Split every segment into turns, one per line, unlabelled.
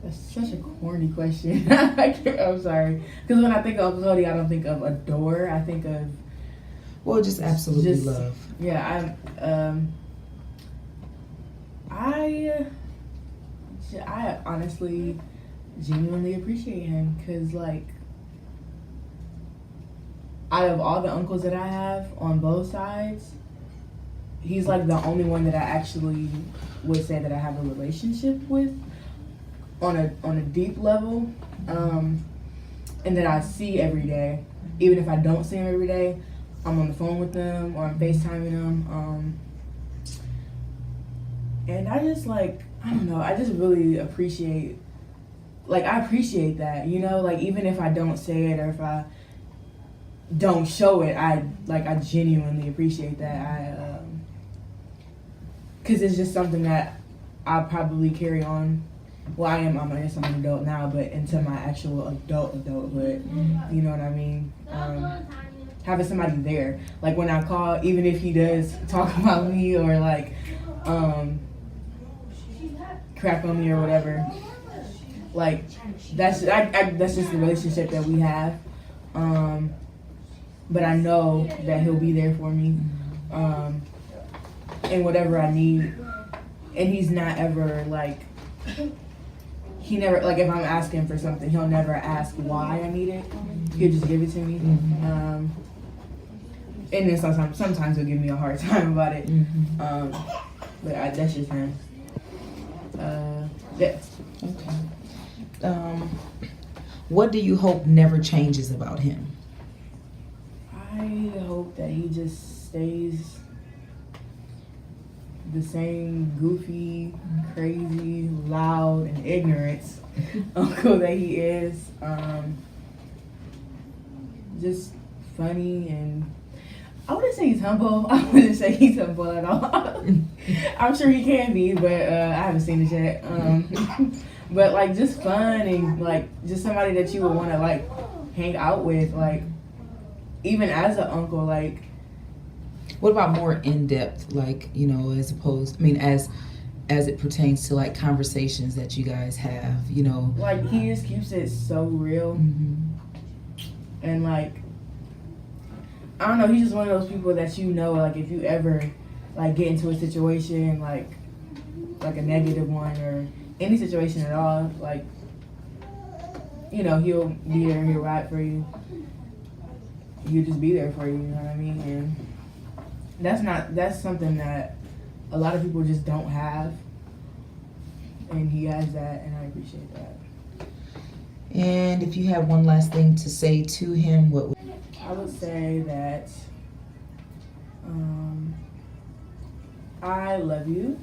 That's such a corny question. I'm sorry. Because when I think of Uncle Cody, I don't think of adore. I think of...
Well, just absolutely love.
Yeah, I honestly genuinely appreciate him because, like, out of all the uncles that I have on both sides, he's like the only one that I actually would say that I have a relationship with on a deep level, and that I see every day. Even if I don't see him every day, I'm on the phone with them or I'm FaceTiming them. And I just I don't know, I just really appreciate, I appreciate that, you know, like even if I don't say it or if I don't show it, I genuinely appreciate that. Cause it's just something that I'll probably carry on. Well, I guess I'm an adult now, but into my actual adulthood, you know what I mean? Having somebody there, like when I call, even if he does talk about me or crap on me or whatever, that's just the relationship that we have. But I know that he'll be there for me, in whatever I need, and he's not ever he never, if I'm asking for something, he'll never ask why I need it. He'll just give it to me. And then sometimes he'll give me a hard time about it. But that's just him. Yeah.
Okay. What do you hope never changes about him?
I hope that he just stays the same goofy, crazy, loud, and ignorant uncle that he is. Just funny, and I wouldn't say he's humble. I wouldn't say he's humble at all. I'm sure he can be, but I haven't seen it yet. But just fun and just somebody that you would want to hang out with, even as an uncle,
What about more in depth, as opposed? I mean, as it pertains to conversations that you guys have,
he just keeps it so real, and I don't know. He's just one of those people that if you ever get into a situation like a negative one or any situation at all, he'll be there, he'll ride for you. He'll just be there for you. You know what I mean? And that's something that a lot of people just don't have, and he has that, and I appreciate that.
And if you have one last thing to say to him, what would...
I would say that I love you,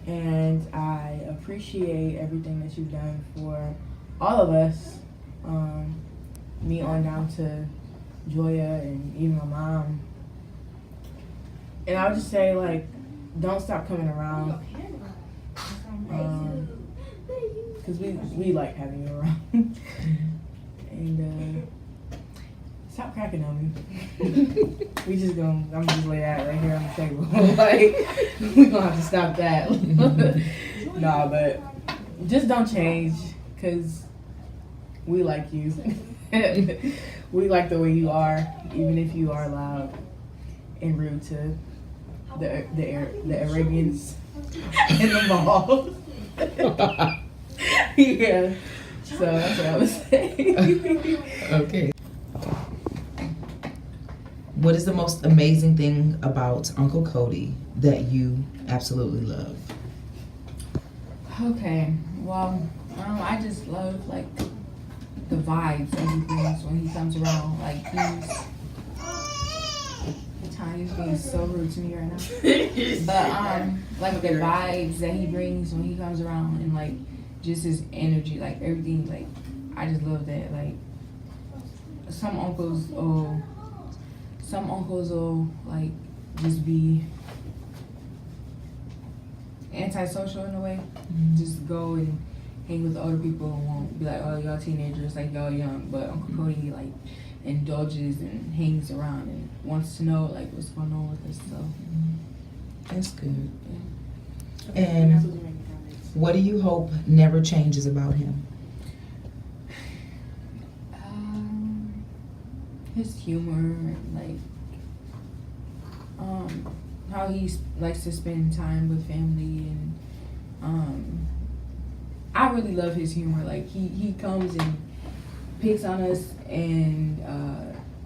and I appreciate everything that you've done for all of us, me on down to Joya and even my mom. And I would just say, don't stop coming around, because we like having you around. And stop cracking on me. I'm just lay that right here on the table. We gonna have to stop that. Nah, but just don't change, because we like you. We like the way you are, even if you are loud and rude to the Arabians in the mall. Yeah. So that's what I would say.
Okay. What is the most amazing thing about Uncle Cody that you absolutely love?
Okay. Well, I just love the vibes that he brings when he comes around. He's being so rude to me right now. But the vibes that he brings when he comes around, and just his energy, everything, I just love that. Some uncles will just be antisocial in a way. Just go and hang with the older people and won't be oh, y'all teenagers, y'all young. But Uncle Cody indulges and hangs around and wants to know what's going on with us. So
that's good.
Yeah.
And What do you hope never changes about him?
His humor, like, how he likes to spend time with family, and I really love his humor. Like, he comes and picks on us and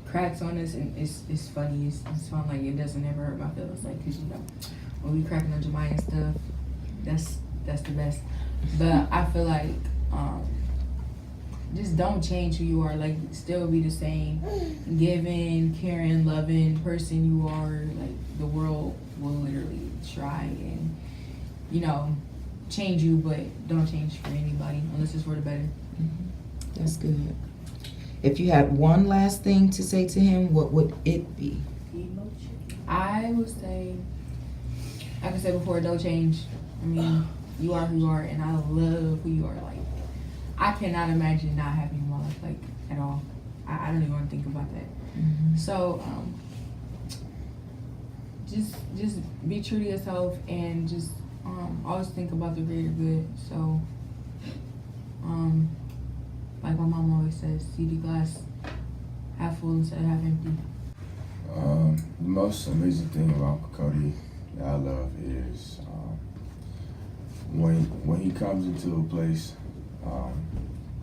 cracks on us, and it's funny. It's fun. Like, it doesn't ever hurt my feelings. Like, 'cause when we cracking on Jemiah and stuff, that's the best. But I feel like just don't change who you are. Like, still be the same giving, caring, loving person you are. Like, the world will literally try and change you, but don't change for anybody unless it's for the better.
That's good. If you had one last thing to say to him, what would it be?
I would say, like I said before, don't change. I mean, you are who you are, and I love who you are. Like, I cannot imagine not having you in my life, like, at all. I don't even want to think about that. So, just be true to yourself, and just always think about the greater good. So, like my mom always says, see the glass half full instead of half empty.
The most amazing thing about Uncle Cody that I love is when he comes into a place,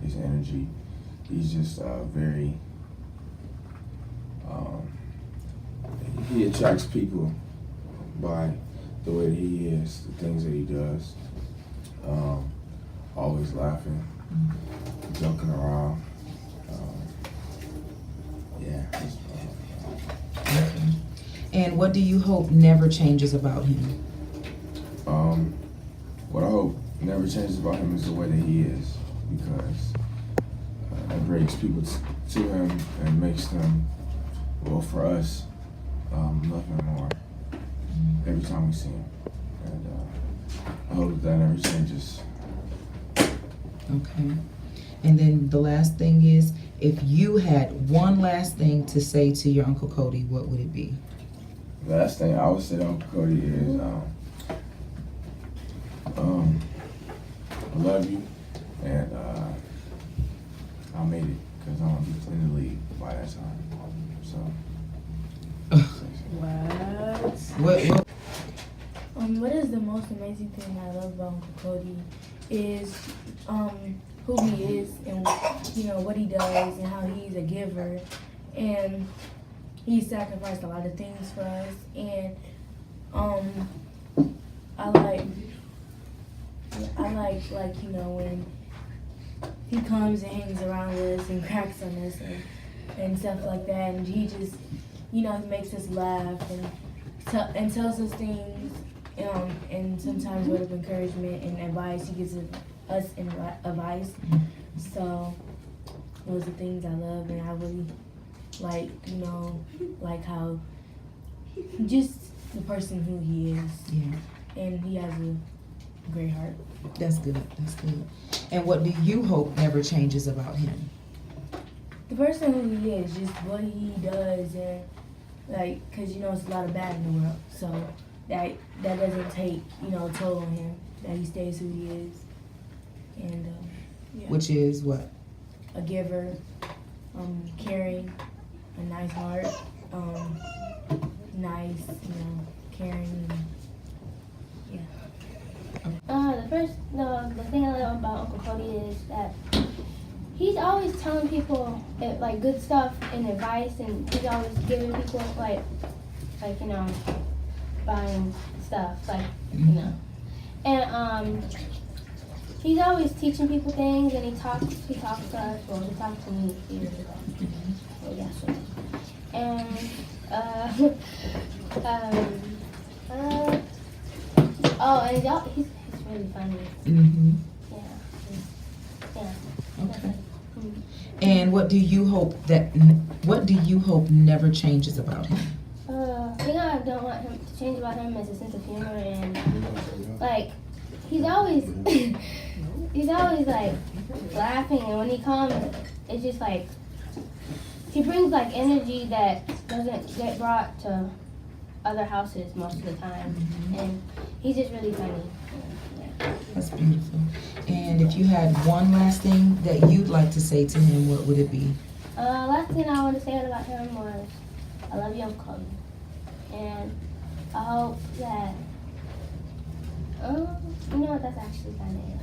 his energy. He's just very. He attracts people by the way that he is, the things that he does. Always laughing, joking around.
And what do you hope never changes about him?
What I hope never changes about him is the way that he is, because that brings people to him and makes them, well, for us, love him more every time we see him. And I hope that never changes.
Okay. And then the last thing is, if you had one last thing to say to your Uncle Cody, what would it be?
The last thing I would say to Uncle Cody is, I love you, and I made it, because I'm going to be in the league by that time. So.
What?
What is the most amazing thing I love about Uncle Cody is who he is, and what he does, and how he's a giver, and he sacrificed a lot of things for us. And I like when he comes and hangs around us and cracks on us and stuff like that, and he just he makes us laugh and tells us things, and sometimes word of encouragement and advice. He gives us advice. So those are things I love, and I really like how just the person who he is.
Yeah.
And he has a great heart.
That's good. That's good. And what do you hope never changes about him?
The person who he is, just what he does, and because it's a lot of bad in the world, so that doesn't take a toll on him. That he stays who he is, and
Which is what?
A giver, caring, a nice heart, nice, caring, and
The thing I love about Uncle Cody is that he's always telling people good stuff and advice, and he's always giving people buying stuff and he's always teaching people things, and he talks to us. Well, he talked to me years ago. Well, yeah, so. And he's really funny.
Mm-hmm.
Yeah.
Okay. And what do you hope never changes about him?
The thing I don't want him to change about him is his sense of humor, and he's always laughing, and when he comes, it's just he brings energy that doesn't get brought to other houses most of the time, and he's just really funny.
That's That's beautiful. And if you had one last thing that you'd like to say to him, what would it be?
Last thing I want to say about him was, I love you, Uncle Cody. And I hope that, you know what, that's actually kind of it.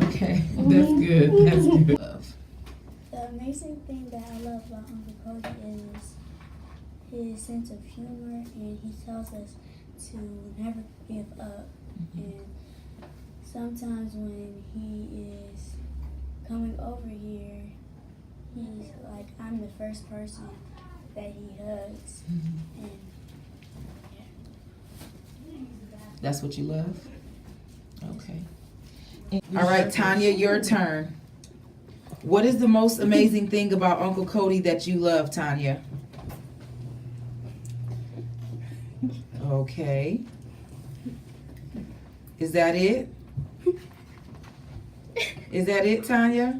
Okay, that's good. That's good. Love.
The amazing thing that I love about Uncle Cody is his sense of humor, and he tells us to never give up. And sometimes when he is coming over here, he's like, I'm the first person that he hugs. And
That's what you love? Okay. All right, Tanya, your turn. What is the most amazing thing about Uncle Cody that you love, Tanya? Okay. Is that it? Is that it, Tanya?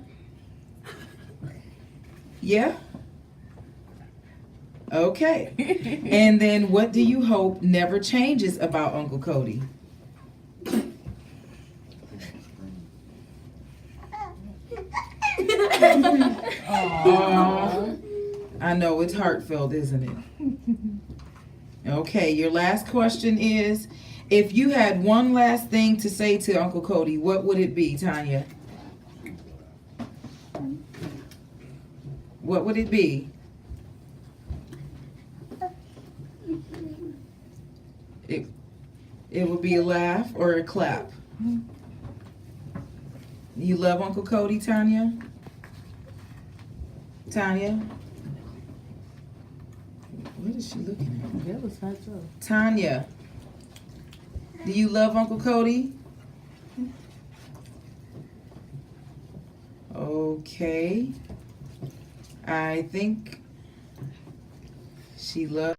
Yeah? Okay. And then what do you hope never changes about Uncle Cody? Aww. I know, it's heartfelt, isn't it? Okay, your last question is, if you had one last thing to say to Uncle Cody, what would it be, Tanya? What would it be? It would be a laugh or a clap. You love Uncle Cody, Tanya? Tanya? What is she looking at?
That was hot too.
Tanya, do you love Uncle Cody? Okay. I think she loves